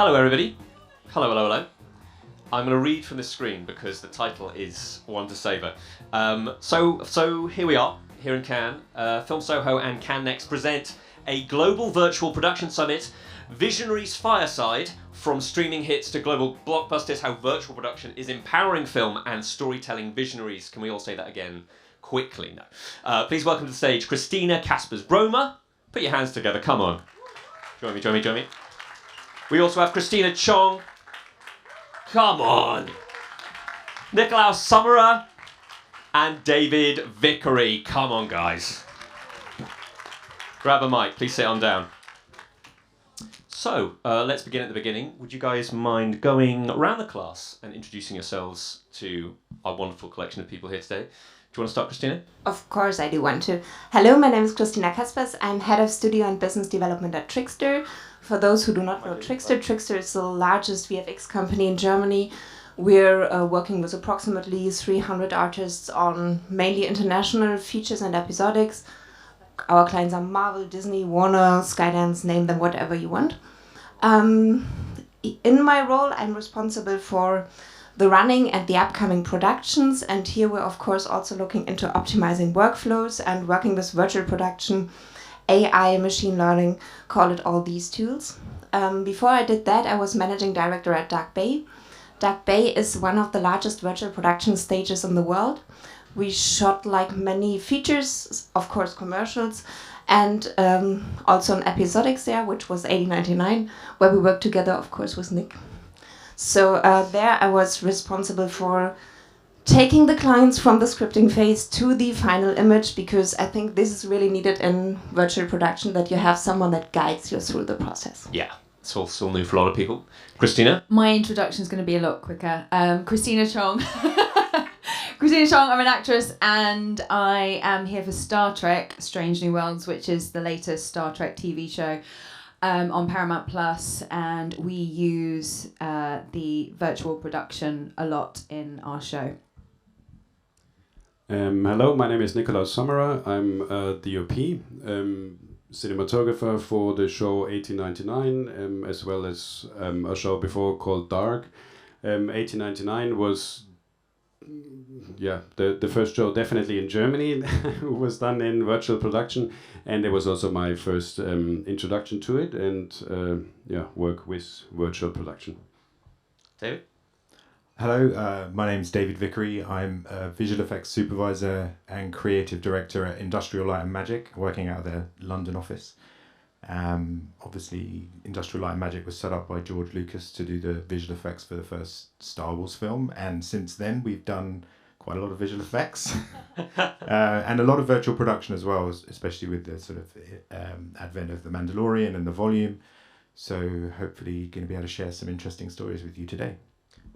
Hello everybody. Hello, hello, hello. I'm going to read from the screen because the title is one to savour. So here we are, here in Cannes. Film Soho and Cannes Next present a global virtual production summit, Visionaries Fireside, from streaming hits to global blockbusters, how virtual production is empowering film and storytelling visionaries. Can we all say that again quickly? No. Please welcome to the stage Christina Kaspers-Bromer. Put your hands together, come on. Join me, join me, join me. We also have Christina Chong. Come on. Nik Summerer and David Vickery. Come on, guys. Grab a mic, please sit on down. So, let's begin at the beginning. Would you guys mind going around the class and introducing yourselves to our wonderful collection of people here today? Do you want to start, Christina? Of course I do want to. Hello, my name is Christina Kaspers. I'm Head of Studio and Business Development at Trixter. For those who do not know Trixter is the largest VFX company in Germany. We're working with approximately 300 artists on mainly international features and episodics. Our clients are Marvel, Disney, Warner, Skydance, name them whatever you want. In my role, I'm responsible for the running and the upcoming productions, and here we're of course also looking into optimizing workflows and working with virtual production, AI, machine learning, call it all these tools. Before I did that, I was managing director at Dark Bay. Dark Bay is one of the largest virtual production stages in the world. We shot like many features, of course commercials, and also an episodics there, which was 8099, where we worked together of course with Nik. So there I was responsible for taking the clients from the scripting phase to the final image, because I think this is really needed in virtual production, that you have someone that guides you through the process. Yeah, it's all still new for a lot of people. Christina? My introduction is going to be a lot quicker. Christina Chong. Christina Chong, I'm an actress and I am here for Star Trek Strange New Worlds, which is the latest Star Trek TV show on Paramount Plus, and we use the virtual production a lot in our show. Hello, my name is Nik Summerer. I'm a DOP, cinematographer for the show 1899, as well as a show before called Dark. 1899 was the first show definitely in Germany was done in virtual production, and it was also my first introduction to it, and work with virtual production. David? Hello, my name's David Vickery. I'm a Visual Effects Supervisor and Creative Director at Industrial Light and Magic, working out of their London office. Obviously, Industrial Light and Magic was set up by George Lucas to do the visual effects for the first Star Wars film, and since then we've done quite a lot of visual effects and a lot of virtual production as well, especially with the sort of advent of The Mandalorian and the volume. So hopefully going to be able to share some interesting stories with you today.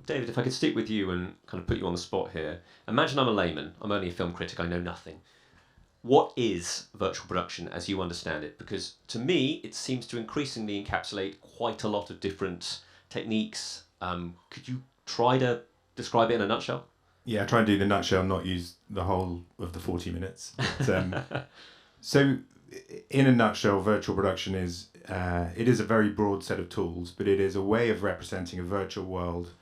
David, if I could stick with you and kind of put you on the spot here. Imagine I'm a layman, I'm only a film critic, I know nothing. What is virtual production as you understand it? Because to me, it seems to increasingly encapsulate quite a lot of different techniques. Could you try to describe it in a nutshell? Yeah, I'll try and do the nutshell, not use the whole of the 40 minutes. But, so in a nutshell, virtual production is, it is a very broad set of tools, but it is a way of representing a virtual world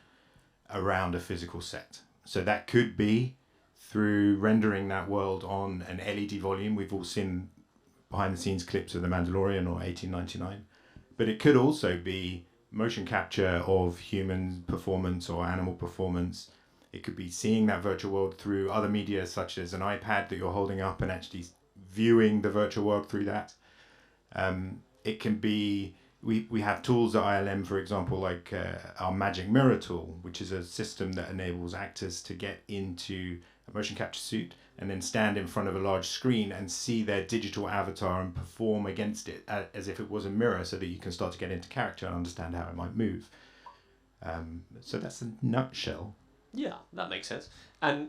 around a physical set. So that could be through rendering that world on an LED volume. We've all seen behind the scenes clips of The Mandalorian or 1899. But it could also be motion capture of human performance or animal performance. It could be seeing that virtual world through other media, such as an iPad that you're holding up and actually viewing the virtual world through that. It can be, we have tools at ILM, for example, like our Magic Mirror tool, which is a system that enables actors to get into a motion capture suit and then stand in front of a large screen and see their digital avatar and perform against it as if it was a mirror, so that you can start to get into character and understand how it might move. So that's a nutshell. Yeah, that makes sense. And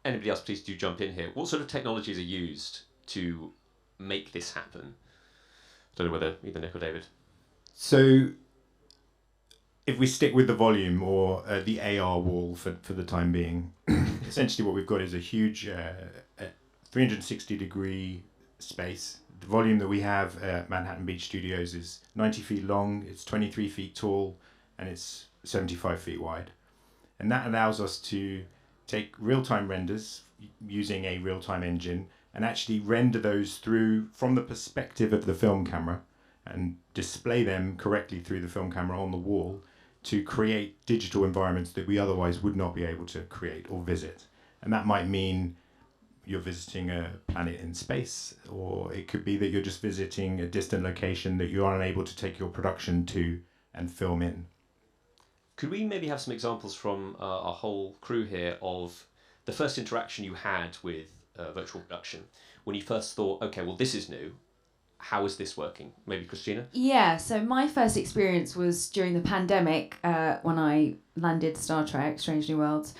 anybody else, please do jump in here. What sort of technologies are used to make this happen? I don't know whether either Nik or David. So if we stick with the volume or the AR wall for the time being, essentially what we've got is a huge 360-degree space the volume that we have at Manhattan Beach Studios is 90 feet long, it's 23 feet tall, and it's 75 feet wide. And that allows us to take real-time renders using a real-time engine and actually render those through from the perspective of the film camera and display them correctly through the film camera on the wall to create digital environments that we otherwise would not be able to create or visit. And that might mean you're visiting a planet in space, or it could be that you're just visiting a distant location that you are unable to take your production to and film in. Could we maybe have some examples from our whole crew here of the first interaction you had with virtual production when you first thought, okay, well, this is new. How is this working? Maybe Christina? Yeah, so my first experience was during the pandemic when I landed Star Trek, Strange New Worlds.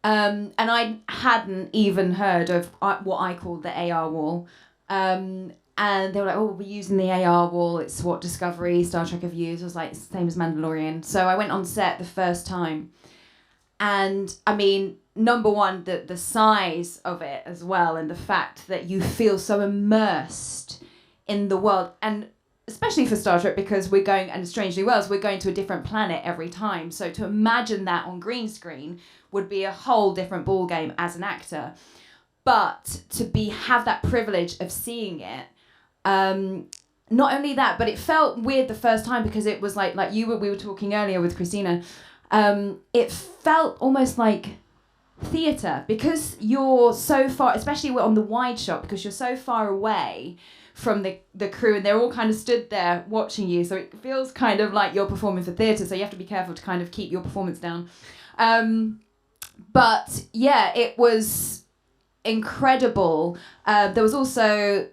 And I hadn't even heard of what I called the AR wall. And they were like, oh, we're using the AR wall. It's what Discovery, Star Trek have used. I was like, it's the same as Mandalorian. So I went on set the first time. And I mean, number one, the size of it as well, and the fact that you feel so immersed in the world. And especially for Star Trek, because we're going, and Strange New Worlds, we're going to a different planet every time. So to imagine that on green screen would be a whole different ball game as an actor. But to have that privilege of seeing it, not only that, but it felt weird the first time because it was like we were talking earlier with Christina. It felt almost like theatre because you're so far, especially on the wide shot, because you're so far away from the crew and they're all kind of stood there watching you. So it feels kind of like you're performing for theatre. So you have to be careful to kind of keep your performance down. But yeah, it was incredible. There was also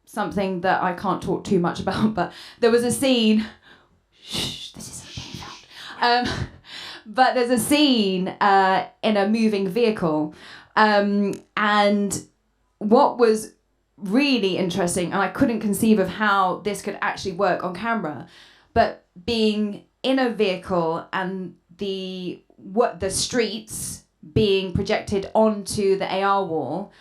something that I can't talk too much about, but there was a scene. Shh, this isn't being filmed. But there's a scene in a moving vehicle, and what was really interesting, and I couldn't conceive of how this could actually work on camera, but being in a vehicle and the streets being projected onto the AR wall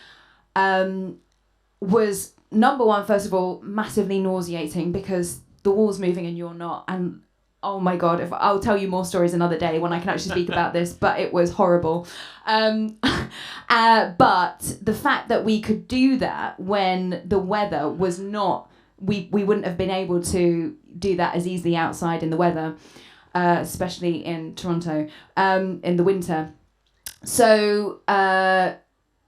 was, number one, first of all, massively nauseating because the wall's moving and you're not. And oh my God, I'll tell you more stories another day when I can actually speak about this, but it was horrible. But the fact that we could do that when the weather was not, we wouldn't have been able to do that as easily outside in the weather, especially in Toronto in the winter. So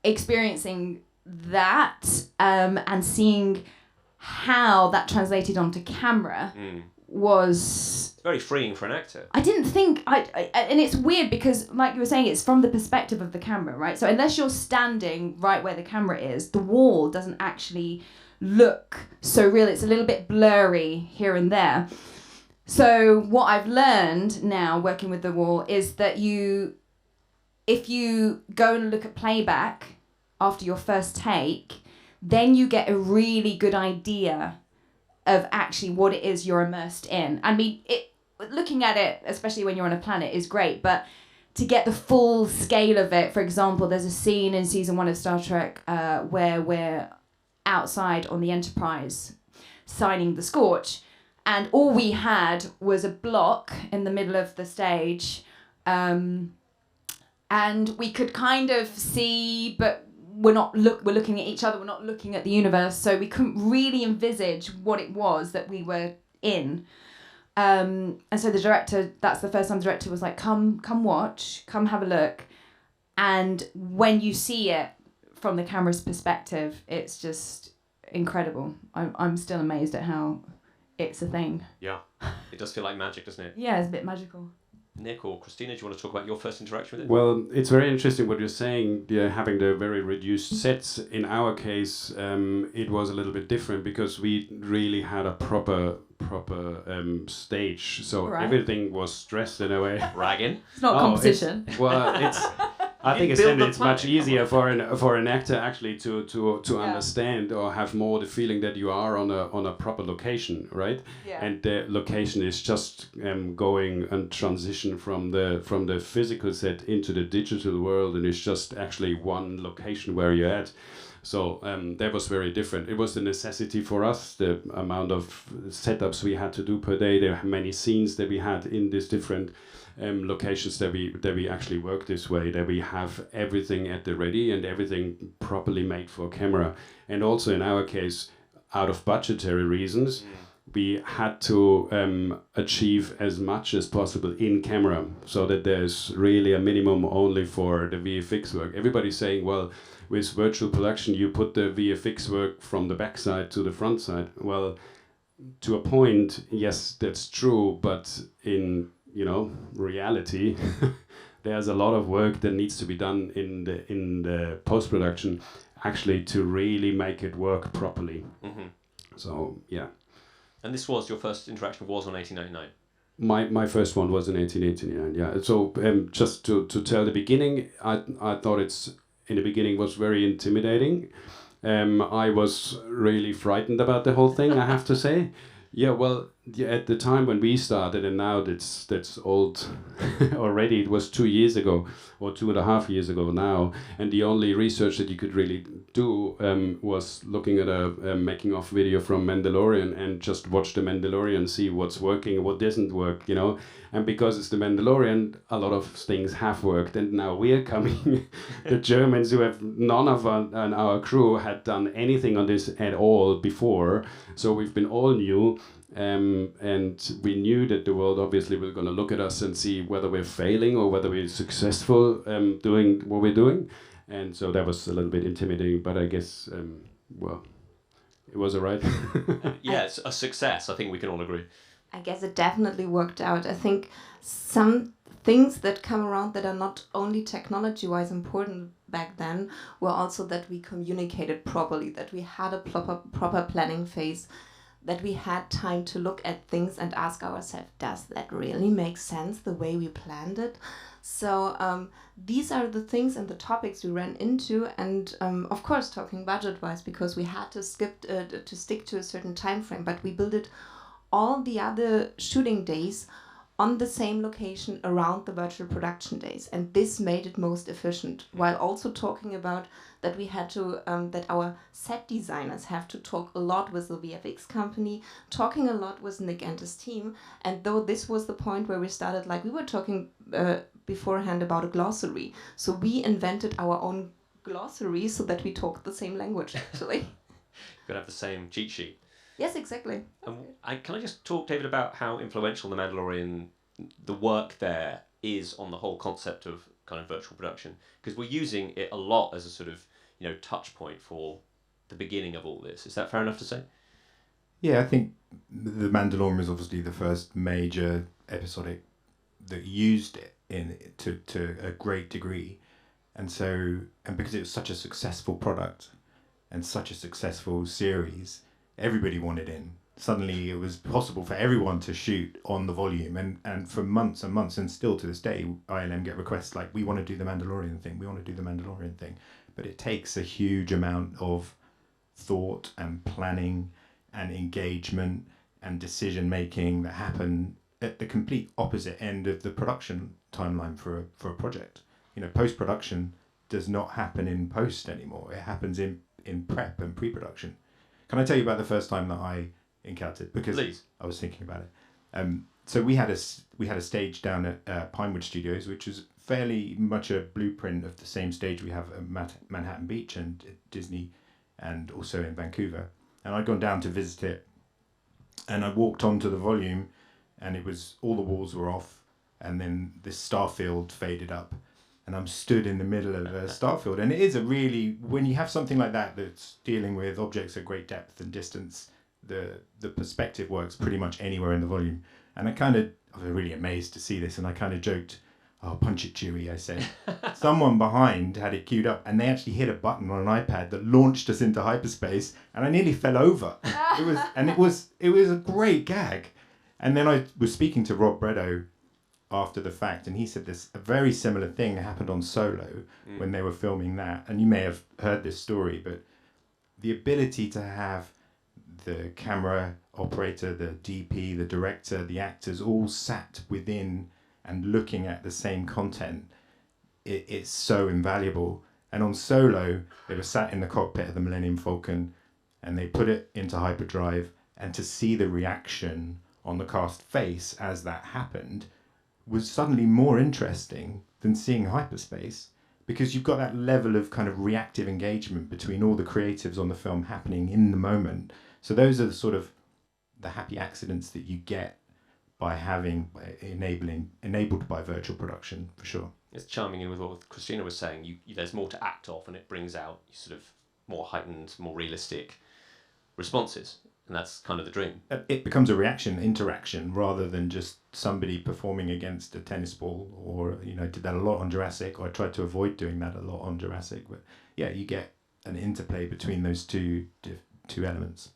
experiencing that and seeing how that translated onto camera was very freeing for an actor. I didn't think and it's weird because, like you were saying, it's from the perspective of the camera, right? So unless you're standing right where the camera is, the wall doesn't actually look so real. It's a little bit blurry here and there. So what I've learned now working with the wall is that if you go and look at playback after your first take, then you get a really good idea of actually what it is you're immersed in. I mean, looking at it, especially when you're on a planet, is great, but to get the full scale of it, for example, there's a scene in season 1 of Star Trek where we're outside on the Enterprise signing the Scorch, and all we had was a block in the middle of the stage, and we could kind of see, but we're looking at each other, we're not looking at the universe, so we couldn't really envisage what it was that we were in. And so the director, that's the first time the director was like, come watch, come have a look. And when you see it from the camera's perspective, it's just incredible. I'm still amazed at how it's a thing. Yeah, it does feel like magic, doesn't it? Yeah, it's a bit magical. Nick or Christina, do you want to talk about your first interaction with it? Well, it's very interesting what you're saying, having the very reduced sets. In our case, it was a little bit different because we really had a proper stage, so right. Everything was stressed in a way. Ragging? It's not a competition. I think it's much easier for an actor actually to understand or have more the feeling that you are on a proper location, right? Yeah. And the location is just going and transition from the physical set into the digital world, and it's just actually one location where you're at. So that was very different. It was a necessity for us, the amount of setups we had to do per day. There were many scenes that we had in these different locations that we actually work this way, that we have everything at the ready and everything properly made for camera. And also in our case, out of budgetary reasons, we had to achieve as much as possible in camera, so that there's really a minimum only for the VFX work. Everybody's saying, well, with virtual production, you put the VFX work from the back side to the front side. Well, to a point, yes, that's true, but in reality, there's a lot of work that needs to be done in the post-production, actually, to really make it work properly. So yeah. And this was your first interaction was on 1899. My first one was in 1889. Yeah. So just to tell the beginning, I thought in the beginning was very intimidating. I was really frightened about the whole thing, I have to say. Yeah, well, at the time when we started, and now that's old already. It was 2 years ago, or 2.5 years ago now. And the only research that you could really do was looking at a making of video from Mandalorian and just watch the Mandalorian, see what's working and what doesn't work, And because it's the Mandalorian, a lot of things have worked. And now we're coming, the Germans who have none of our crew had done anything on this at all before. So we've been all new. And we knew that the world obviously was going to look at us and see whether we're failing or whether we're successful doing what we're doing. And so that was a little bit intimidating, but I guess, it was all right. Yeah, it's a success. I think we can all agree. I guess it definitely worked out. I think some things that come around that are not only technology-wise important back then were also that we communicated properly, that we had a proper planning phase, that we had time to look at things and ask ourselves, does that really make sense the way we planned it? So these are the things and the topics we ran into, and of course talking budget-wise, because we had to stick to a certain time frame, but we built it all the other shooting days on the same location around the virtual production days, and this made it most efficient, while also talking about that we had to that our set designers have to talk a lot with the VFX company, talking a lot with Nik and his team. And though this was the point where we started, like we were talking beforehand about a glossary, so we invented our own glossary so that we talk the same language actually. You could have the same cheat sheet. Yes, exactly. Can I just talk, David, about how influential The Mandalorian, the work there is on the whole concept of kind of virtual production? Because we're using it a lot as a sort of, touch point for the beginning of all this. Is that fair enough to say? Yeah, I think The Mandalorian was obviously the first major episodic that used it to a great degree. And because it was such a successful product and such a successful series, everybody wanted in. Suddenly it was possible for everyone to shoot on the volume, and for months and months, and still to this day, ILM get requests like, we want to do the Mandalorian thing. But it takes a huge amount of thought and planning and engagement and decision making that happen at the complete opposite end of the production timeline for a project. Post-production does not happen in post anymore. It happens in prep and pre-production. Can I tell you about the first time that I encountered? Because Please. I was thinking about it. So we had a stage down at Pinewood Studios, which is fairly much a blueprint of the same stage we have at Manhattan Beach and at Disney, and also in Vancouver. And I'd gone down to visit it, and I walked onto the volume, and it was all the walls were off, and then this star field faded up, and I'm stood in the middle of a star field. And it is when you have something like that that's dealing with objects at great depth and distance, the perspective works pretty much anywhere in the volume. And I was really amazed to see this, and I kind of joked, "Oh, punch it, Chewie," I said. Someone behind had it queued up, and they actually hit a button on an iPad that launched us into hyperspace, and I nearly fell over. It was a great gag. And then I was speaking to Rob Bredo after the fact, and he said a very similar thing happened on Solo when they were filming that. And you may have heard this story, but the ability to have the camera operator, the DP, the director, the actors all sat within and looking at the same content, it's so invaluable. And on Solo, they were sat in the cockpit of the Millennium Falcon, and they put it into hyperdrive, and to see the reaction on the cast face as that happened was suddenly more interesting than seeing hyperspace, because you've got that level of kind of reactive engagement between all the creatives on the film happening in the moment. So those are the sort of the happy accidents that you get by having enabled by virtual production, for sure. It's chiming in with what Christina was saying. There's more to act off, and it brings out sort of more heightened, more realistic responses, and that's kind of the dream. It becomes a interaction, rather than just somebody performing against a tennis ball, or, you know, did that a lot on Jurassic, or I tried to avoid doing that a lot on Jurassic. But yeah, you get an interplay between those two elements.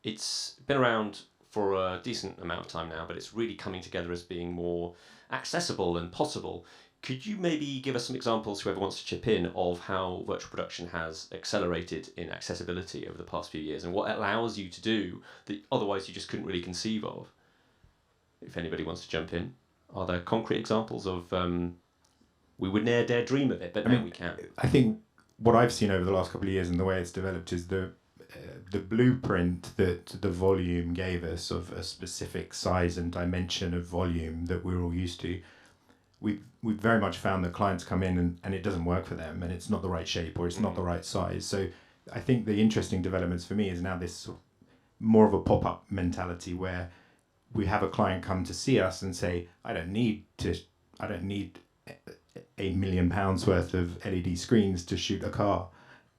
It's been around for a decent amount of time now, but it's really coming together as being more accessible and possible. Could you maybe give us some examples, whoever wants to chip in, of how virtual production has accelerated in accessibility over the past few years, and what it allows you to do that otherwise you just couldn't really conceive of? If anybody wants to jump in. Are there concrete examples of, we would ne'er dare dream of it, but now we can? I think what I've seen over the last couple of years and the way it's developed is the blueprint that the volume gave us, of a specific size and dimension of volume that we're all used to. We've very much found that clients come in and it doesn't work for them, and it's not the right shape, or it's not the right size. So I think the interesting developments for me is now this sort of more of a pop-up mentality, where we have a client come to see us and say, I don't need £1 million worth of LED screens to shoot a car.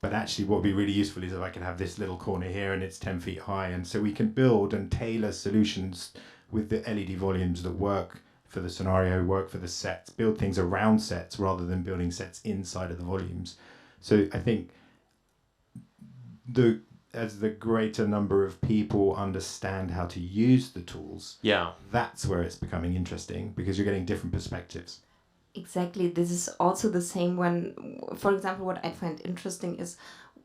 But actually what would be really useful is if I could have this little corner here and it's 10 feet high. And so we can build and tailor solutions with the LED volumes that work for the scenario, work for the sets, build things around sets rather than building sets inside of the volumes. So I think as the greater number of people understand how to use the tools, that's where it's becoming interesting, because you're getting different perspectives. Exactly. This is also the same when, for example, what I find interesting is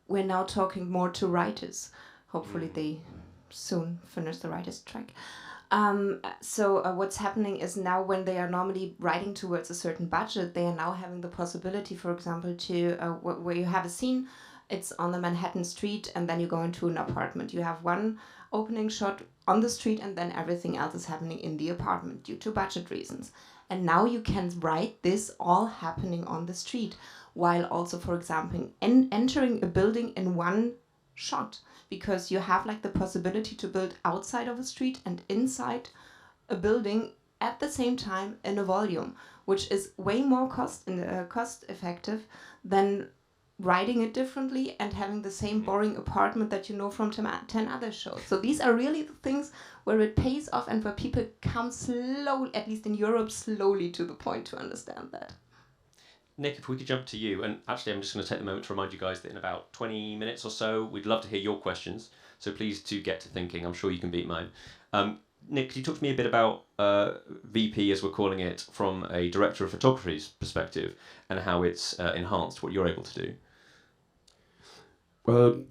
we're now talking more to writers. Hopefully they soon finish the writer's track. So what's happening is now, when they are normally writing towards a certain budget, they are now having the possibility, for example, to where you have a scene, it's on the Manhattan street, and then you go into an apartment. You have one opening shot on the street, and then everything else is happening in the apartment due to budget reasons. And now you can write this all happening on the street, while also, for example, entering a building in one shot, because you have like the possibility to build outside of a street and inside a building at the same time in a volume, which is way more cost effective than writing it differently and having the same boring apartment that you know from 10 other shows. So these are really the things where it pays off, and where people come slowly, at least in Europe, slowly to the point to understand that. Nik, if we could jump to you, and actually I'm just going to take the moment to remind you guys that in about 20 minutes or so, we'd love to hear your questions. So please do get to thinking. I'm sure you can beat mine. Nik, could you talk to me a bit about VP, as we're calling it, from a director of photography's perspective, and how it's enhanced what you're able to do? Well,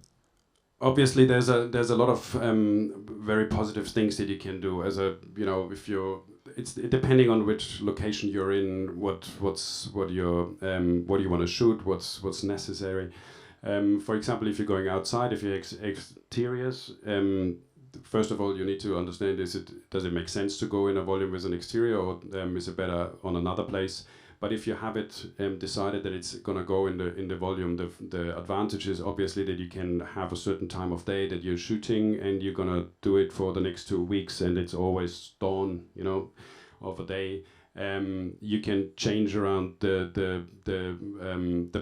obviously there's a lot of very positive things that you can do as a, you know, if you're, it's depending on which location you're in, what you want to shoot, what's necessary. For example, if you're going outside, if you're exteriors, first of all you need to understand, does it make sense to go in a volume with an exterior, or is it better on another place? But if you have it decided that it's gonna go in the volume, the advantage is obviously that you can have a certain time of day that you're shooting, and you're gonna do it for the next 2 weeks, and it's always dawn, you know, of a day. You can change around the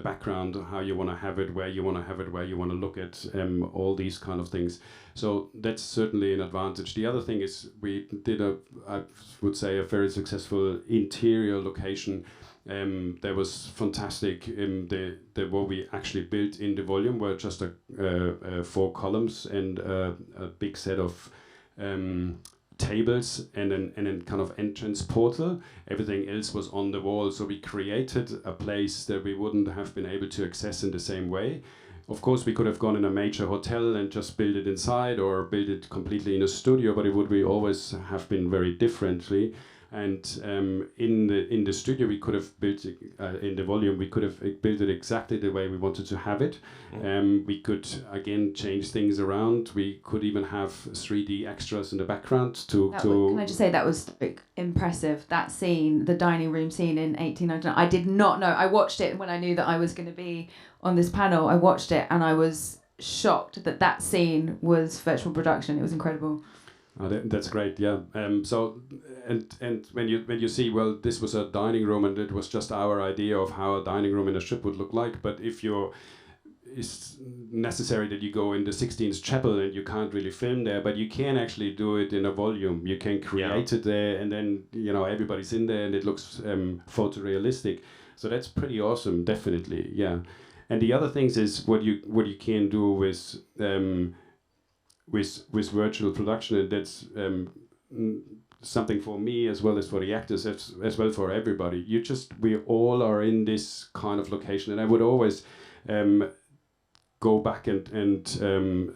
background, how you want to have it, where you want to have it, where you want to look at, all these kind of things. So that's certainly an advantage. The other thing is we did I would say, a very successful interior location. That was fantastic. What we actually built in the volume were just 4 columns and a big set of tables and then kind of entrance portal. Everything else was on the wall, so we created a place that we wouldn't have been able to access in the same way. Of course, we could have gone in a major hotel and just built it inside, or built it completely in a studio, but it would always have been very differently. And in the studio, we could have built it, in the volume, we could have built it exactly the way we wanted to have it. We could again change things around. We could even have 3D extras in the background Can I just say that was impressive? That scene, the dining room scene in 1899. I did not know. I watched it when I knew that I was going to be on this panel. I watched it and I was shocked that scene was virtual production. It was incredible. Oh, that's great, yeah. So, and when you see, well, this was a dining room, and it was just our idea of how a dining room in a ship would look like. But if it's necessary that you go in the 16th chapel, and you can't really film there, but you can actually do it in a volume. You can create it there, and then everybody's in there, and it looks photorealistic. So that's pretty awesome, definitely, yeah. And the other things is what you can do with virtual production, and that's something for me as well as for the actors, as well for everybody. We all are in this kind of location, and I would always go back and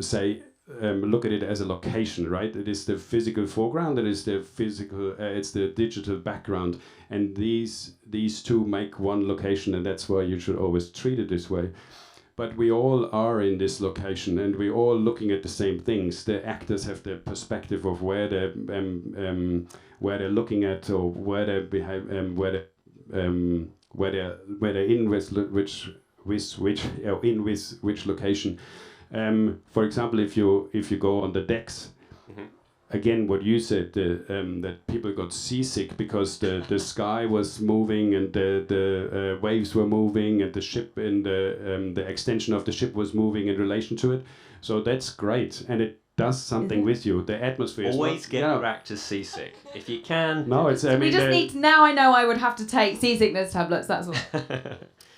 say, look at it as a location, right? It is the physical foreground, it is the physical, it's the digital background, and these two make one location, and that's why you should always treat it this way. But we all are in this location, and we're all looking at the same things. The actors have the perspective of where they're looking at, or where they're behind, where they're in with which location. For example, if you go on the decks, again, what you said, that people got seasick because the sky was moving, and the waves were moving, and the ship and the extension of the ship was moving in relation to it. So that's great, and it does something with you. The atmosphere. Always get your actors seasick if you can. No, it's. I mean, now I know I would have to take seasickness tablets. That's all.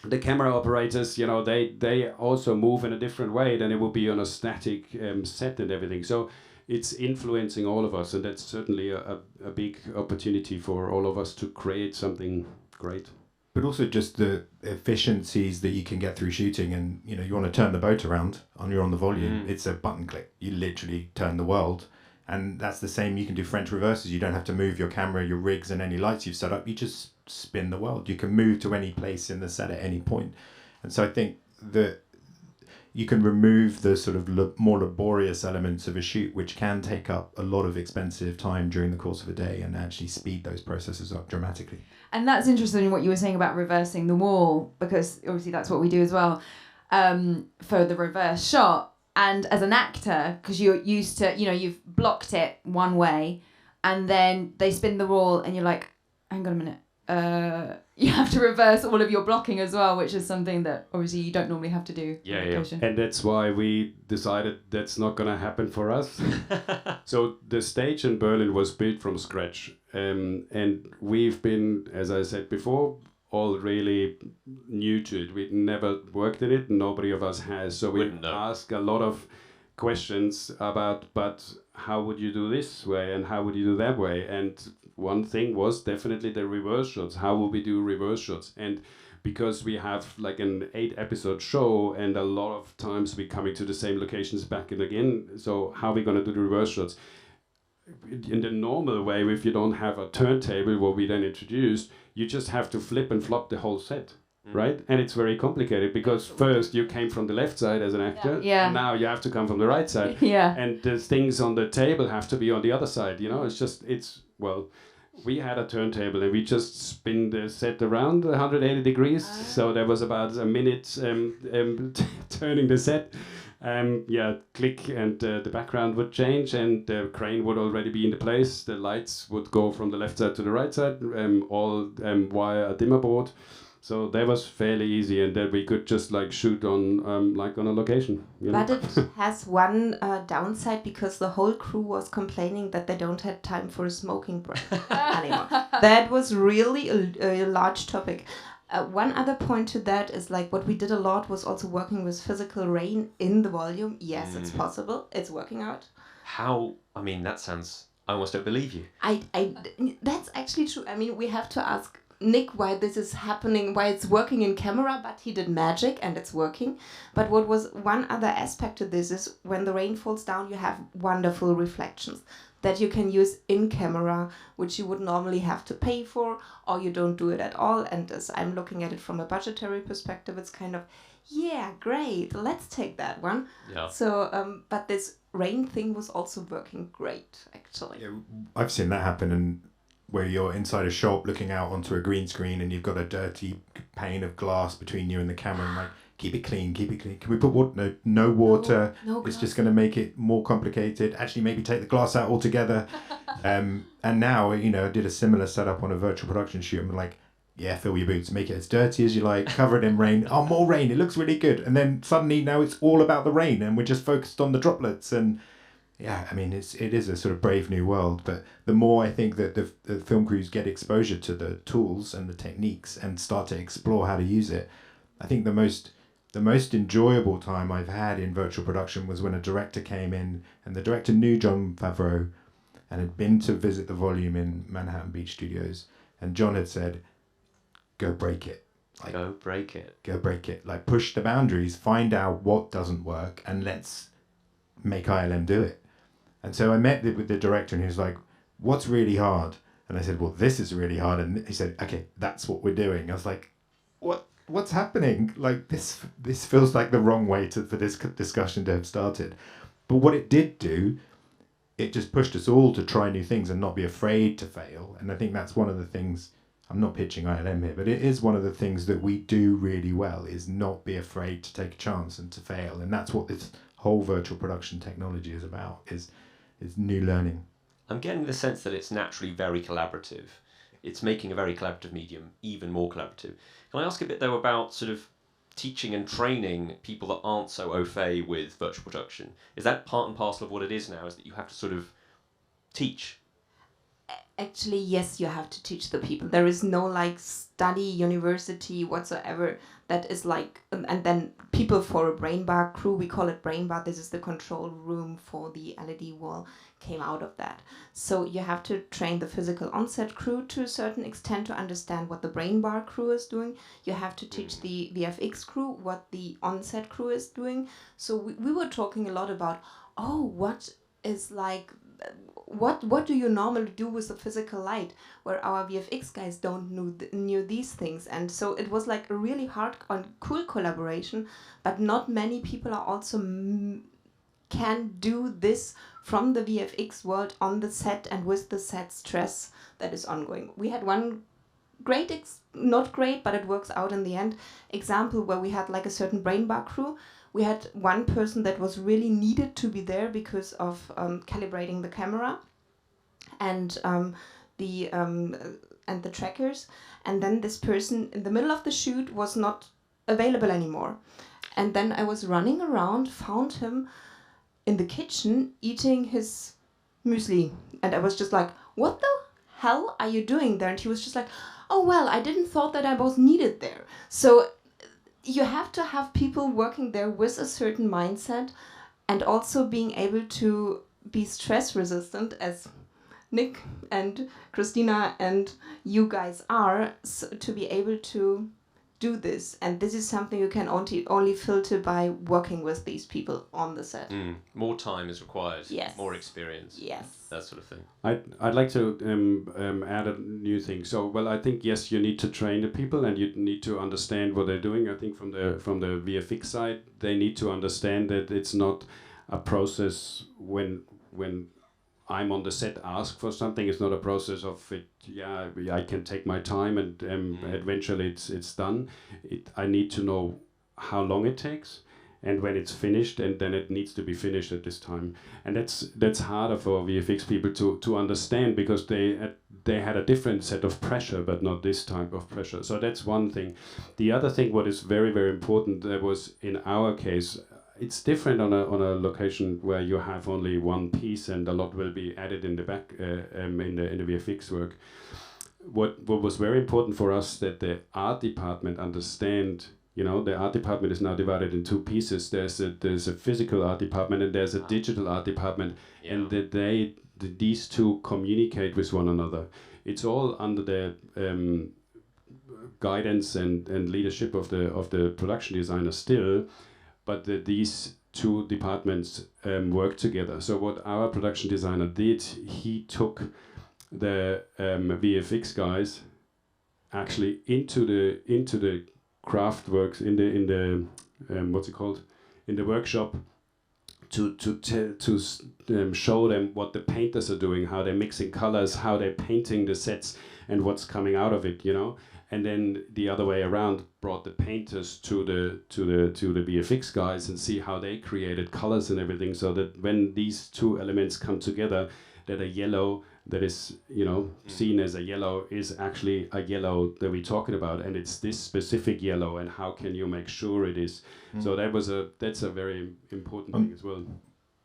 The camera operators, they also move in a different way than it would be on a static set and everything. So it's influencing all of us, and that's certainly a big opportunity for all of us to create something great. But also just the efficiencies that you can get through shooting, and you want to turn the boat around, and you're on the volume. It's a button click. You literally turn the world, and that's the same. You can do French reverses. You don't have to move your camera, your rigs, and any lights you've set up. You just spin the world. You can move to any place in the set at any point. And so I think that you can remove the sort of more laborious elements of a shoot, which can take up a lot of expensive time during the course of a day, and actually speed those processes up dramatically. And that's interesting what you were saying about reversing the wall, because obviously that's what we do as well, for the reverse shot. And as an actor, because you're used to, you've blocked it one way, and then they spin the wall, and you're like, hang on a minute. You have to reverse all of your blocking as well, which is something that obviously you don't normally have to do. Yeah. And that's why we decided that's not going to happen for us. So the stage in Berlin was built from scratch, and we've been, as I said before, all really new to it. We'd never worked in it. Nobody of us has. So we ask a lot of questions about, but how would you do this way, and how would you do that way? And one thing was definitely the reverse shots. How would we do reverse shots? And because we have like an 8-episode show, and a lot of times we're coming to the same locations back and again, so how are we going to do the reverse shots? In the normal way, if you don't have a turntable, what we then introduced, you just have to flip and flop the whole set. Right? And it's very complicated, because first you came from the left side as an actor, and now you have to come from the right side. And the things on the table have to be on the other side, we had a turntable, and we just spin the set around 180 degrees. So there was about a minute turning the set. Click, and the background would change, and the crane would already be in the place. The lights would go from the left side to the right side, all via a dimmer board. So that was fairly easy, and that we could just shoot on on a location. But it has one downside, because the whole crew was complaining that they don't have time for a smoking break anymore. That was really a large topic. One other point to that is what we did a lot was also working with physical rain in the volume. Yes, it's possible. It's working out. How? I mean, that sounds. I almost don't believe you. That's actually true. I mean, we have to ask Nik why this is happening, why it's working in camera, but he did magic and it's working. But what was one other aspect to this is when the rain falls down, you have wonderful reflections. that you can use in camera, which you would normally have to pay for, or you don't do it at all. And as I'm looking at it from a budgetary perspective, it's kind of, yeah, great, let's take that one. Yeah. So, but this rain thing was also working great, actually. Yeah, I've seen that happen, and where you're inside a shop looking out onto a green screen and you've got a dirty pane of glass between you and the camera, and like, keep it clean, keep it clean. Can we put water? No water. No It's glass. just going to make it more complicated. Actually, maybe take the glass out altogether. And now, I did a similar setup on a virtual production shoot. I'm like, yeah, fill your boots, make it as dirty as you like, cover it in rain. Oh, more rain. It looks really good. And then suddenly now it's all about the rain, and we're just focused on the droplets. And yeah, I mean, it is a sort of brave new world. But the more I think that the film crews get exposure to the tools and the techniques and start to explore how to use it, I think the most enjoyable time I've had in virtual production was when a director came in, and the director knew Jon Favreau and had been to visit the volume in Manhattan Beach Studios. And John had said, go break it. Like, Go break it. Go break it. Like, push the boundaries, find out what doesn't work, and let's make ILM do it. And so I met with the director, and he was like, what's really hard? And I said, well, this is really hard. And he said, okay, that's what we're doing. I was like, what's happening? Like, this feels like the wrong way for this discussion to have started. But what it did do, it just pushed us all to try new things and not be afraid to fail. And I think that's one of the things, I'm not pitching ILM here, but it is one of the things that we do really well, is not be afraid to take a chance and to fail. And that's what this whole virtual production technology is about, is new learning. I'm getting the sense that it's naturally very collaborative. It's making a very collaborative medium even more collaborative. Can I ask a bit, though, about sort of teaching and training people that aren't so au fait with virtual production? Is that part and parcel of what it is now, is that you have to sort of teach? Actually, yes, you have to teach the people. There is no like study university whatsoever that is like, and then people for a brain bar crew, we call it brain bar. This is the control room for the LED wall, came out of that. So you have to train the physical on-set crew to a certain extent to understand what the brain bar crew is doing. You have to teach the VFX crew what the on-set crew is doing. So we were talking a lot about, what is like, what do you normally do with the physical light, where our VFX guys don't knew these things. And so it was like a really hard and cool collaboration, but not many people are also can do this from the VFX world on the set and with the set stress that is ongoing. We had one great, not great, but it works out in the end, example where we had like a certain brain bar crew. We had one person that was really needed to be there because of calibrating the camera and the trackers. And then this person in the middle of the shoot was not available anymore. And then I was running around, found him in the kitchen eating his muesli. And I was just like, what the hell are you doing there? And he was just like, oh, well, I didn't thought that I was needed there. So you have to have people working there with a certain mindset and also being able to be stress resistant, as Nik and Christina and you guys are, so to be able to do this. And this is something you can only filter by working with these people on the set. More time is required. Yes. More experience. Yes. That sort of thing. I'd like to add a new thing. So, well, I think yes, you need to train the people, and you need to understand what they're doing. I think from the VFX side, they need to understand that it's not a process when I'm on the set, ask for something. It's not a process of it. Yeah, I can take my time and eventually it's done. I need to know how long it takes and when it's finished, and then it needs to be finished at this time. And that's harder for VFX people to understand, because they had a different set of pressure, but not this type of pressure. So that's one thing. The other thing, what is very, very important, was in our case, it's different on a location where you have only one piece and a lot will be added in the back in the VFX work. What was very important for us, that the art department understand. The art department is now divided in two pieces. There's a physical art department and there's a digital art department, and that these two communicate with one another. It's all under the guidance and leadership of the production designer still, but these two departments work together. So what our production designer did, he took the VFX guys actually into the craft works in the what's it called, in the workshop, to show them what the painters are doing, how they're mixing colors, how they're painting the sets, and what's coming out of it, you know. And then the other way around, brought the painters to the VFX guys and see how they created colors and everything, so that when these two elements come together, that a yellow that is, you know, seen as a yellow is actually a yellow that we're talking about, and it's this specific yellow, and how can you make sure it is? So that's a very important thing as well.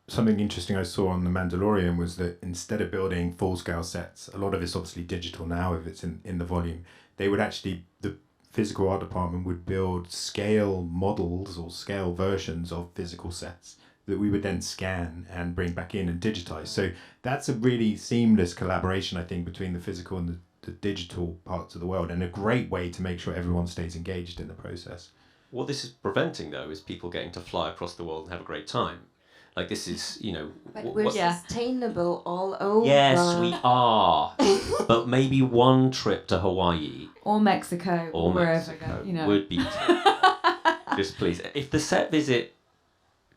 Something interesting I saw on The Mandalorian was that instead of building full-scale sets, a lot of it's obviously digital now if it's in the volume, they would actually, the physical art department would build scale models or scale versions of physical sets that we would then scan and bring back in and digitize. So that's a really seamless collaboration, I think, between the physical and the digital parts of the world, and a great way to make sure everyone stays engaged in the process. What this is preventing, though, is people getting to fly across the world and have a great time. Like, this is, you know... But we're sustainable all over. Yes, we are. But maybe one trip to Hawaii... Or Mexico. Or wherever Mexico, you know. would be... Just please. If the set visit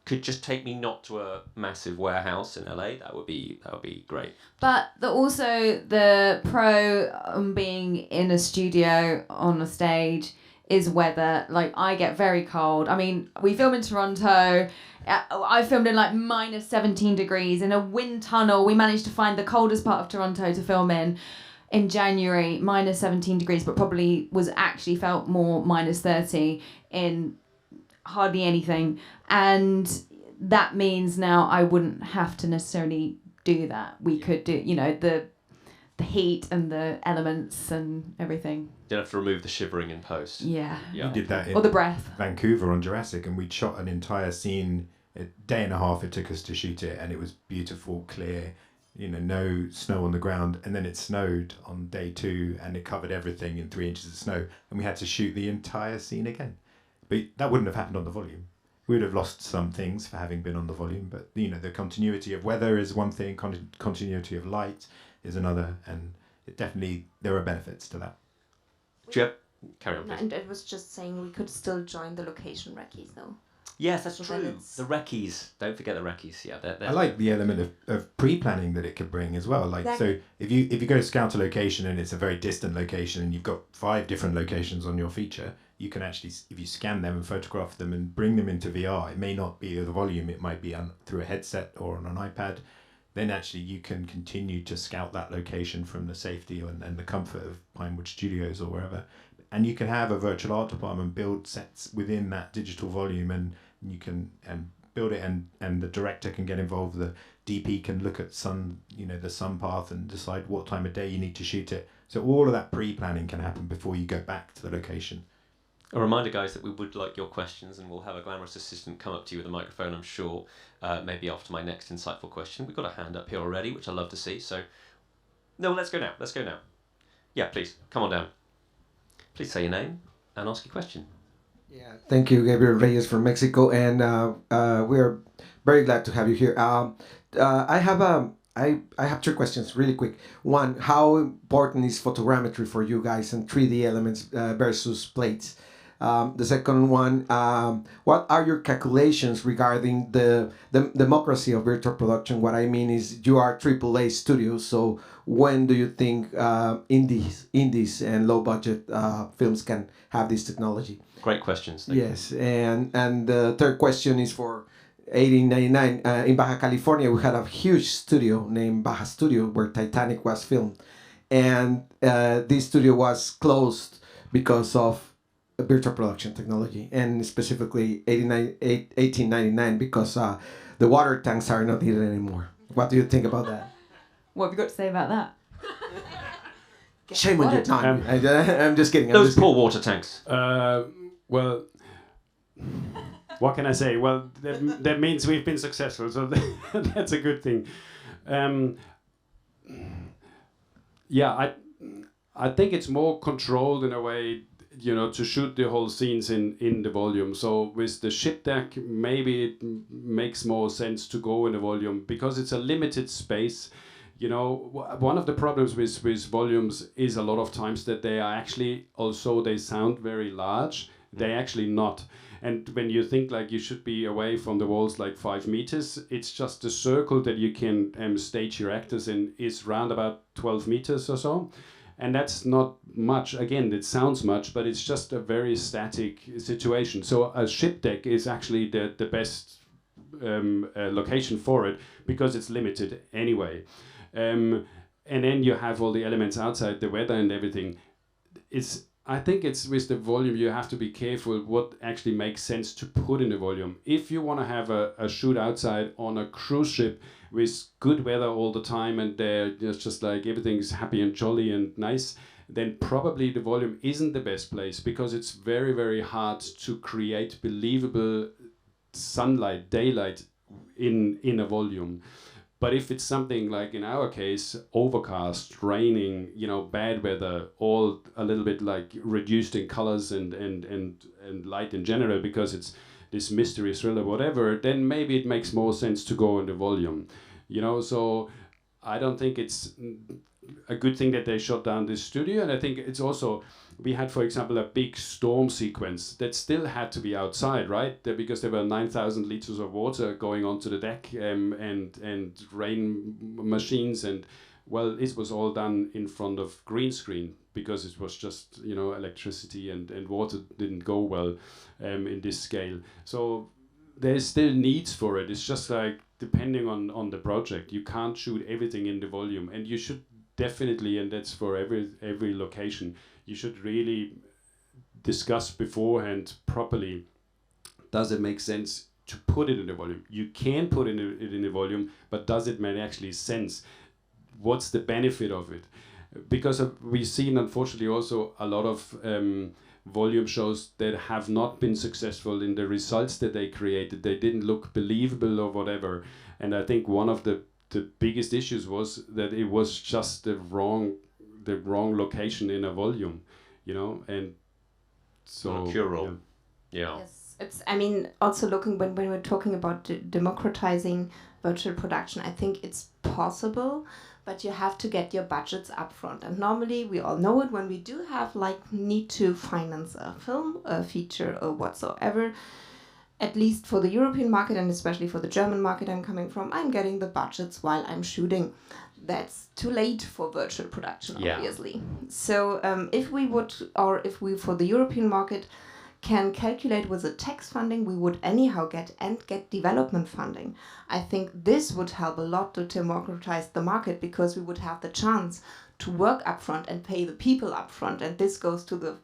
could just take me not to a massive warehouse in LA, that would be great. But also the pro being in a studio on a stage is weather. Like, I get very cold. I mean, we film in Toronto. I filmed in like minus 17 degrees in a wind tunnel. We managed to find the coldest part of Toronto to film in January, minus 17 degrees, but probably was actually felt more minus 30 in hardly anything. And that means now I wouldn't have to necessarily do that. We could do, you know, the heat and the elements and everything. You don't have to remove the shivering in post. Yeah. We did that in or the breath. Vancouver on Jurassic, and we'd shot an entire scene. A day and a half it took us to shoot it, and it was beautiful, clear, you know, no snow on the ground. And then it snowed on day 2, and it covered everything in 3 inches of snow, and we had to shoot the entire scene again. But that wouldn't have happened on the volume. We would have lost some things for having been on the volume, but, you know, the continuity of weather is one thing, continuity of light is another, and it definitely, there are benefits to that. Carry on, please. And it was just saying we could still join the location recce's though. Yes, that's So true. The recce's. Don't forget the recce's. Yeah, they're I like the element of pre-planning that it could bring as well. Like, so if you go to scout a location and it's a very distant location and you've got 5 different locations on your feature, you can actually, if you scan them and photograph them and bring them into VR, it may not be the volume, it might be through a headset or on an iPad. Then actually you can continue to scout that location from the safety and the comfort of Pinewood Studios or wherever. And you can have a virtual art department build sets within that digital volume, and you can build it, and the director can get involved. The DP can look at the sun path and decide what time of day you need to shoot it. So all of that pre-planning can happen before you go back to the location. A reminder, guys, that we would like your questions, and we'll have a glamorous assistant come up to you with a microphone, I'm sure, maybe after my next insightful question. We've got a hand up here already, which I love to see. So, no, let's go now. Yeah, please, come on down. Please say your name and ask your question. Yeah, thank you, Gabriel Reyes from Mexico, and we're very glad to have you here. I have 2 questions, really quick. One, how important is photogrammetry for you guys and 3D elements versus plates? The second one, what are your calculations regarding the democracy of virtual production? What I mean is, you are AAA studios, so when do you think indies and low budget films can have this technology? Great questions. Yes, and the third question is for 1899. In Baja California, we had a huge studio named Baja Studio where Titanic was filmed, and this studio was closed because of virtual production technology, and specifically 1899 because the water tanks are not needed anymore. What do you think about that? What have you got to say about that? Shame on your time. I'm just kidding. Those poor water tanks. Well, what can I say? Well, that means we've been successful, so that's a good thing. Yeah, I think it's more controlled in a way to shoot the whole scenes in the volume. So with the ship deck, maybe it makes more sense to go in the volume because it's a limited space. One of the problems with volumes is a lot of times that they are actually, also they sound very large, they're actually not. And when you think like you should be away from the walls like 5 meters, it's just a circle that you can stage your actors in is round about 12 meters or so. And that's not much. Again, it sounds much, but it's just a very static situation. So a ship deck is actually the best location for it because it's limited anyway. And then you have all the elements outside, the weather and everything. I think it's with the volume you have to be careful what actually makes sense to put in the volume. If you want to have a shoot outside on a cruise ship with good weather all the time and it's just like everything's happy and jolly and nice, then probably the volume isn't the best place because it's very, very hard to create believable sunlight, daylight in a volume. But if it's something like in our case, overcast, raining, bad weather, all a little bit like reduced in colors and light in general because it's this mystery thriller, whatever, then maybe it makes more sense to go in the volume. So I don't think it's a good thing that they shut down this studio. And I think it's also, we had, for example, a big storm sequence that still had to be outside, right? Because there were 9,000 liters of water going onto the deck and rain machines. And, well, it was all done in front of green screen because it was just, electricity and water didn't go well in this scale. So there's still needs for it. It's just like, depending on the project, you can't shoot everything in the volume. And you should definitely, and that's for every location, you should really discuss beforehand properly, does it make sense to put it in the volume? You can put it in the volume, but does it make actually sense? What's the benefit of it? Because we've seen, unfortunately, also a lot of volume shows that have not been successful in the results that they created. They didn't look believable or whatever. And I think one of the biggest issues was that it was just the wrong location in a volume, and so Cure-all. Yeah. Yes, it's. I mean, also looking when we're talking about democratizing virtual production, I think it's possible, but you have to get your budgets upfront. And normally, we all know it when we do have need to finance a film, a feature, or whatsoever. At least for the European market and especially for the German market I'm coming from, I'm getting the budgets while I'm shooting. That's too late for virtual production, obviously. So if we for the European market can calculate with the tax funding, we would anyhow get development funding. I think this would help a lot to democratize the market because we would have the chance to work upfront and pay the people upfront. And this goes to the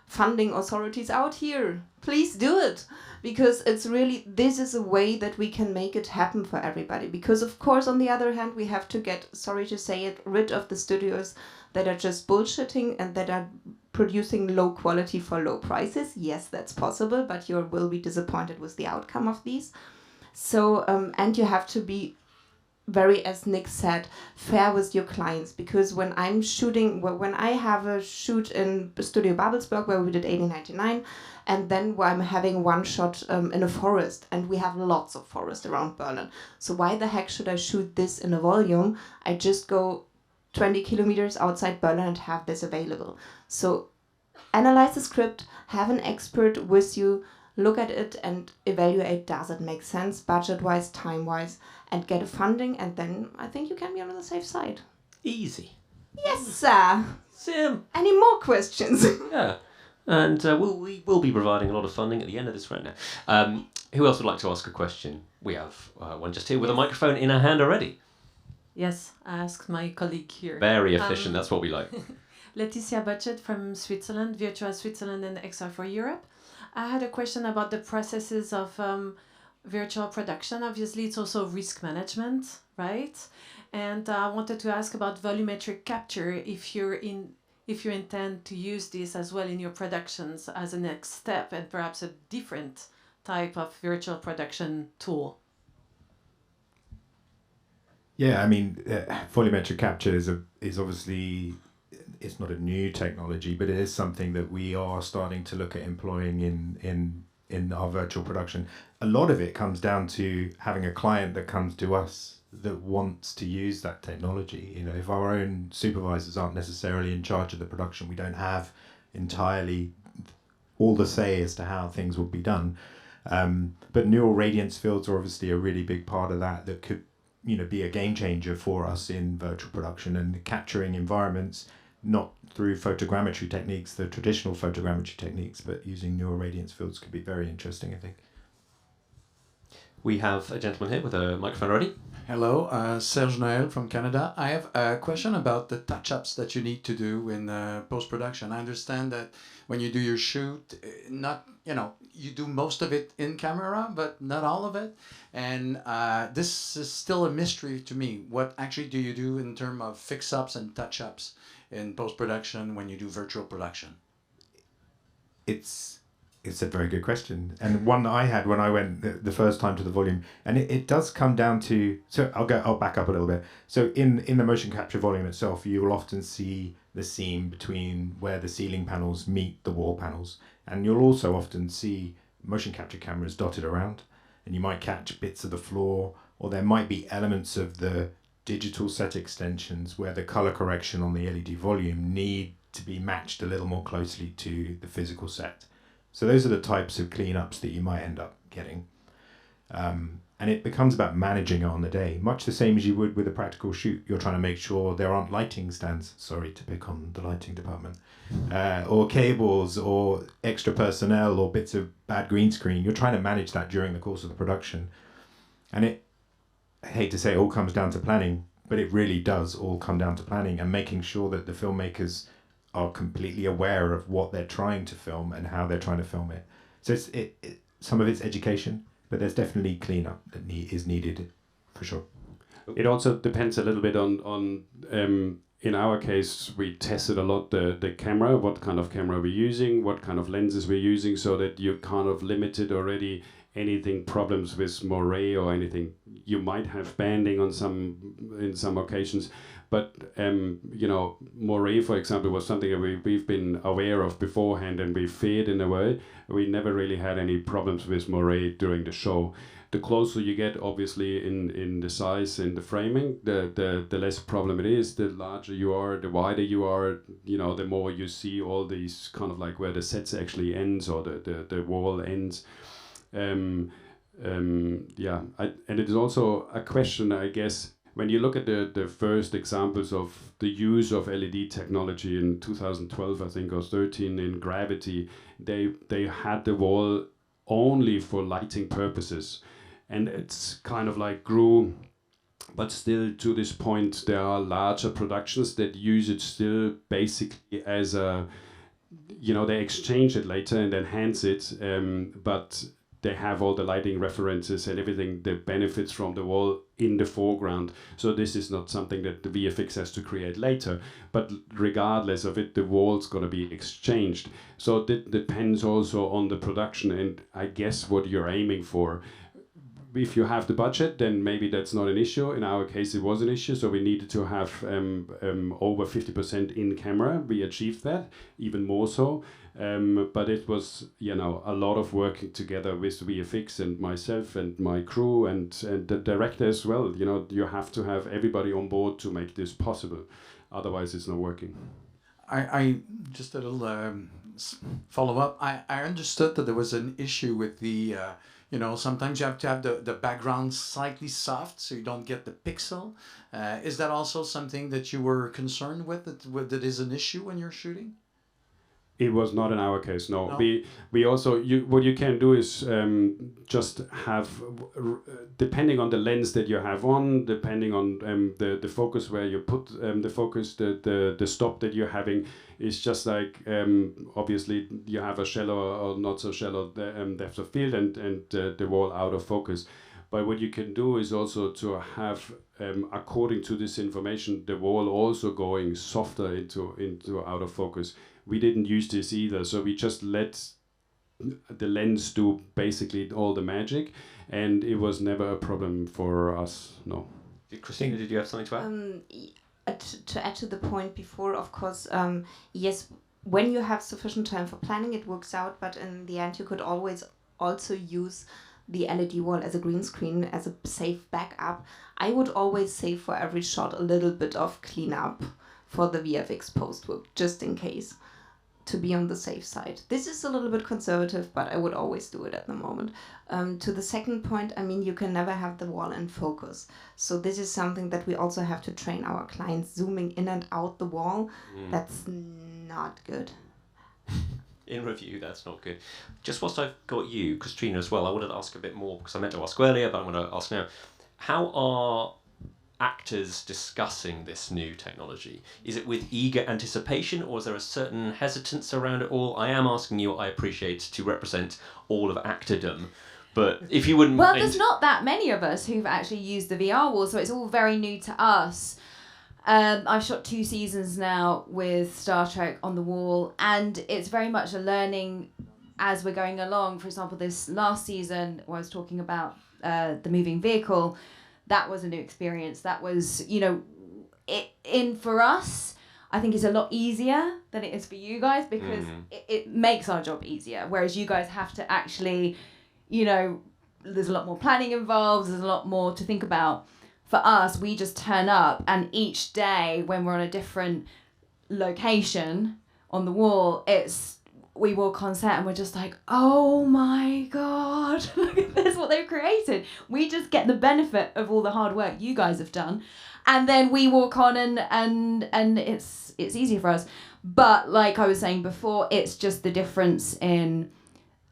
funding authorities out here. Please do it, because this is a way that we can make it happen for everybody. Because of course, on the other hand, we have to get, sorry to say it, rid of the studios that are just bullshitting and that are producing low quality for low prices. Yes, that's possible, but you will be disappointed with the outcome of these. So, and you have to be very, as Nik said, fair with your clients, because when I'm shooting, when I have a shoot in Studio Babelsberg where we did 1899, and then where I'm having one shot in a forest, and we have lots of forest around Berlin. So why the heck should I shoot this in a volume? I just go 20 kilometers outside Berlin and have this available. So analyze the script, have an expert with you, look at it and evaluate, does it make sense budget-wise, time-wise, and get a funding, and then I think you can be on the safe side. Easy. Yes, sir. Sim. Any more questions? Yeah. And we will be providing a lot of funding at the end of this right now. Who else would like to ask a question? We have one just here with a microphone in her hand already. Yes, I asked my colleague here. Very efficient, that's what we like. Laetitia Budget from Switzerland, Virtual Switzerland and XR for Europe. I had a question about the processes of virtual production. Obviously, it's also risk management, right? And I wanted to ask about volumetric capture, if you intend to use this as well in your productions as a next step and perhaps a different type of virtual production tool. Yeah, I mean, volumetric capture is obviously it's not a new technology, but it is something that we are starting to look at employing in our virtual production. A lot of it comes down to having a client that comes to us that wants to use that technology. You know, if our own supervisors aren't necessarily in charge of the production, we don't have entirely all the say as to how things will be done. But neural radiance fields are obviously a really big part of that could, you know, be a game changer for us in virtual production and capturing environments, not through photogrammetry techniques, the traditional photogrammetry techniques, but using neural radiance fields could be very interesting, I think. We have a gentleman here with a microphone ready. Hello, Serge Noël from Canada. I have a question about the touch-ups that you need to do in post-production. I understand that when you do your shoot, you do most of it in camera, but not all of it. And this is still a mystery to me. What actually do you do in terms of fix-ups and touch-ups in post-production when you do virtual production? It's a very good question, and one that I had when I went the first time to the volume, and it does come down to, so I'll back up a little bit. So in the motion capture volume itself, you will often see the seam between where the ceiling panels meet the wall panels, and you'll also often see motion capture cameras dotted around, and you might catch bits of the floor, or there might be elements of the digital set extensions where the color correction on the LED volume need to be matched a little more closely to the physical set. So those are the types of cleanups that you might end up getting. And it becomes about managing it on the day, much the same as you would with a practical shoot. You're trying to make sure there aren't lighting stands, sorry to pick on the lighting department, or cables or extra personnel or bits of bad green screen. You're trying to manage that during the course of the production. And I hate to say it all comes down to planning, but it really does all come down to planning and making sure that the filmmakers are completely aware of what they're trying to film and how they're trying to film it. So some of it's education, but there's definitely cleanup that is needed for sure. It also depends a little bit on in our case, we tested a lot the camera, what kind of camera we're using, what kind of lenses we're using, so that you kind of limited already anything problems with moire or anything. You might have banding in some occasions, but moire, for example, was something that we've been aware of beforehand, and we feared in a way. We never really had any problems with moire during the show. The closer you get, obviously, in the size and the framing, the less problem it is. The larger you are, the wider you are, the more you see all these kind of like where the sets actually ends or the wall ends. And it is also a question, I guess, when you look at the first examples of the use of LED technology in 2012, I think, or 13 in Gravity, they had the wall only for lighting purposes, and it's kind of like grew, but still to this point there are larger productions that use it still basically as a, they exchange it later and enhance it, but they have all the lighting references and everything that benefits from the wall in the foreground. So this is not something that the VFX has to create later, but regardless of it, the wall's going to be exchanged. So it depends also on the production and I guess what you're aiming for. If you have the budget, then maybe that's not an issue. In our case, it was an issue, so we needed to have over 50% in camera. We achieved that, even more so. But it was, a lot of working together with VFX and myself and my crew and the director as well. You have to have everybody on board to make this possible. Otherwise, it's not working. I just a little follow-up. I understood that there was an issue with the... sometimes you have to have the background slightly soft so you don't get the pixel. Is that also something that you were concerned with, that is an issue when you're shooting? It was not in our case, no. We also, what you can do is just have, depending on the lens that you have on, depending on the focus where you put the focus, the stop that you're having is just like, obviously you have a shallow or not so shallow depth of field and the wall out of focus. But what you can do is also to have, according to this information, the wall also going softer into out of focus. We didn't use this either, so we just let the lens do basically all the magic, and it was never a problem for us, no. Christina, did you have something to to add to the point before, of course, yes, when you have sufficient time for planning, it works out. But in the end, you could always also use the LED wall as a green screen as a safe backup. I would always say for every shot a little bit of cleanup for the VFX post work, just in case, to be on the safe side. This is a little bit conservative, but I would always do it at the moment. To the second point, I mean, you can never have the wall in focus. So this is something that we also have to train our clients, zooming in and out the wall. That's not good. In review, that's not good. Just whilst I've got you, Christina, as well, I wanted to ask a bit more, because I meant to ask earlier, but I'm going to ask now. How are actors discussing this new technology? Is it with eager anticipation, or is there a certain hesitance around it all? I am asking you, I appreciate, to represent all of actordom, but if you wouldn't... Well, there's not that many of us who've actually used the VR wall, so it's all very new to us. I've shot 2 seasons now with Star Trek on the wall, and it's very much a learning as we're going along. For example, this last season, where I was talking about the moving vehicle, that was a new experience. That was, you know, for us, I think it's a lot easier than it is for you guys, because it makes our job easier. Whereas you guys have to actually, you know, there's a lot more planning involved, there's a lot more to think about. For us, we just turn up, and each day when we're on a different location on the wall, we walk on set and we're just like, oh my God, look at this, what they've created. We just get the benefit of all the hard work you guys have done. And then we walk on and it's easier for us. But like I was saying before, it's just the difference in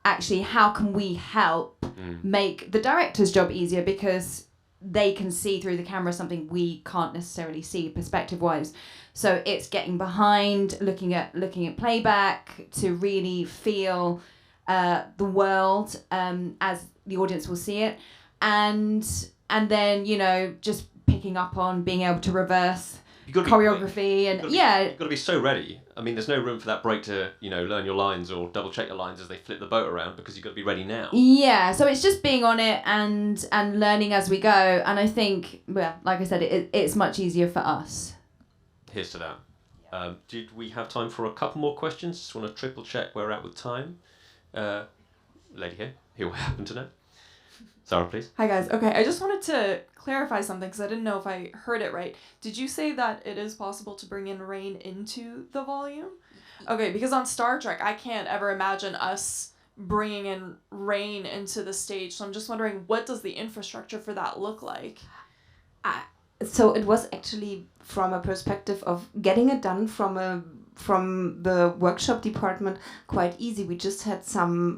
actually how can we help make the director's job easier, because they can see through the camera something we can't necessarily see perspective-wise. So it's getting behind, looking at playback to really feel the world as the audience will see it, and then, you know, just picking up on being able to reverse choreography and you've got to be so ready. I mean, there's no room for that break to, you know, learn your lines or double check your lines as they flip the boat around, because you've got to be ready now. Yeah, so it's just being on it and learning as we go. And I think, well, like I said, it's much easier for us. Here's to that. Did we have time for a couple more questions? Just want to triple check where we're at with time. Lady here, who happen to know. Sarah, please. Hi guys. Okay, I just wanted to clarify something because I didn't know if I heard it right. Did you say that it is possible to bring in rain into the volume? Okay, because on Star Trek, I can't ever imagine us bringing in rain into the stage. So I'm just wondering, what does the infrastructure for that look like? So it was actually from a perspective of getting it done from the workshop department quite easy. We just had some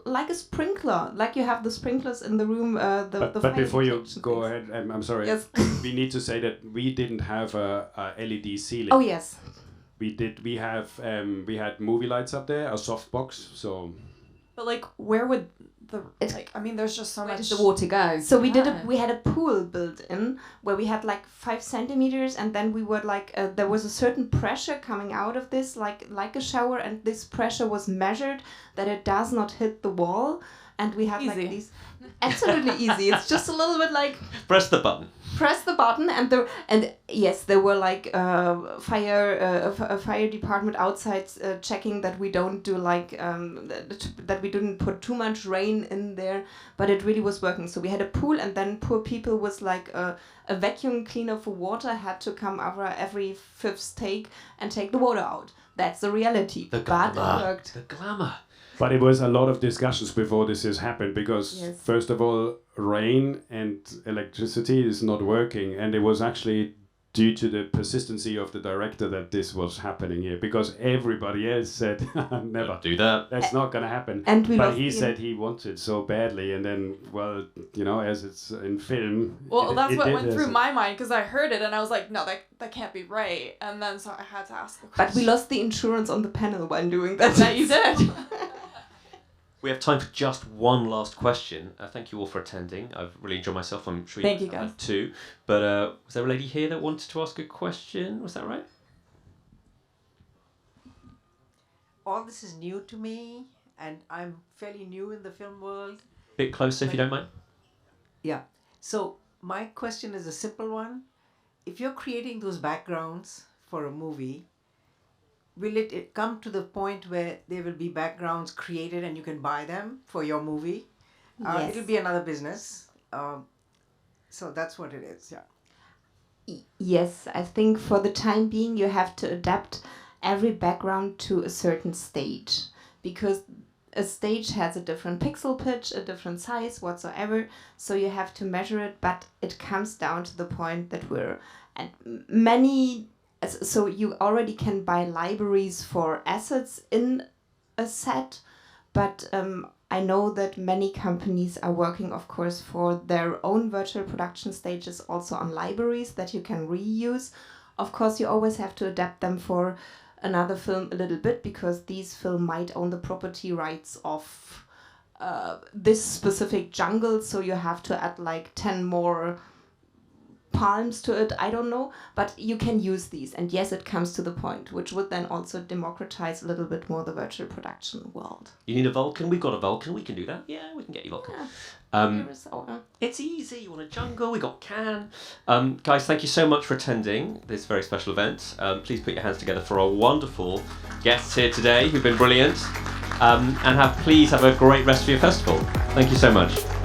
like a sprinkler, like you have the sprinklers in the room. But before you go ahead, I'm sorry. Yes. We need to say that we didn't have a LED ceiling. Oh yes. We did. We had movie lights up there, a softbox. So. But like, where would I mean, there's just so Where much. does the water go? So we had a pool built in where we had like 5 centimeters, and then we were like there was a certain pressure coming out of this, like a shower, and this pressure was measured that it does not hit the wall, and we had like these. Absolutely easy. It's just a little bit like Press the button, and yes, there were like a fire department outside checking that we don't do like that we didn't put too much rain in there, but it really was working. So we had a pool, and then poor people with like a vacuum cleaner for water had to come over every 5th take and take the water out. That's the reality. The but glamour. it worked. The glamour. But it was a lot of discussions before this has happened, because first of all, rain and electricity is not working, and it was actually due to the persistency of the director that this was happening here, because everybody else said, never Don't do that. That's not going to happen. But he said he wanted so badly, and then, well, you know, as it's in film. Well, that's what went through my mind, because I heard it and I was like, no, that can't be right. And then so I had to ask the question. But we lost the insurance on the panel while doing that. That you did. We have time for just one last question. Thank you all for attending. I've really enjoyed myself. I'm sure Thank you you guys have too. But was there a lady here that wanted to ask a question? Was that right? All this is new to me, and I'm fairly new in the film world. Bit closer, if you don't mind. Yeah. So my question is a simple one. if you're creating those backgrounds for a movie, will it come to the point where there will be backgrounds created and you can buy them for your movie? Yes. It'll be another business. So that's what it is, yeah. Yes, I think for the time being you have to adapt every background to a certain stage, because a stage has a different pixel pitch, a different size whatsoever, so you have to measure it, but it comes down to the point that so you already can buy libraries for assets in a set, but I know that many companies are working, of course, for their own virtual production stages also on libraries that you can reuse. Of course, you always have to adapt them for another film a little bit, because these film might own the property rights of this specific jungle, so you have to add like 10 more palms to it, I don't know, but you can use these, and yes, it comes to the point, which would then also democratize a little bit more the virtual production world. You need a Vulcan? We've got a Vulcan, we can do that. Yeah, we can get you Vulcan. Yeah. It's easy, you want a jungle, we got Can. Guys, thank you so much for attending this very special event. Please put your hands together for our wonderful guests here today who've been brilliant. And please have a great rest of your festival. Thank you so much.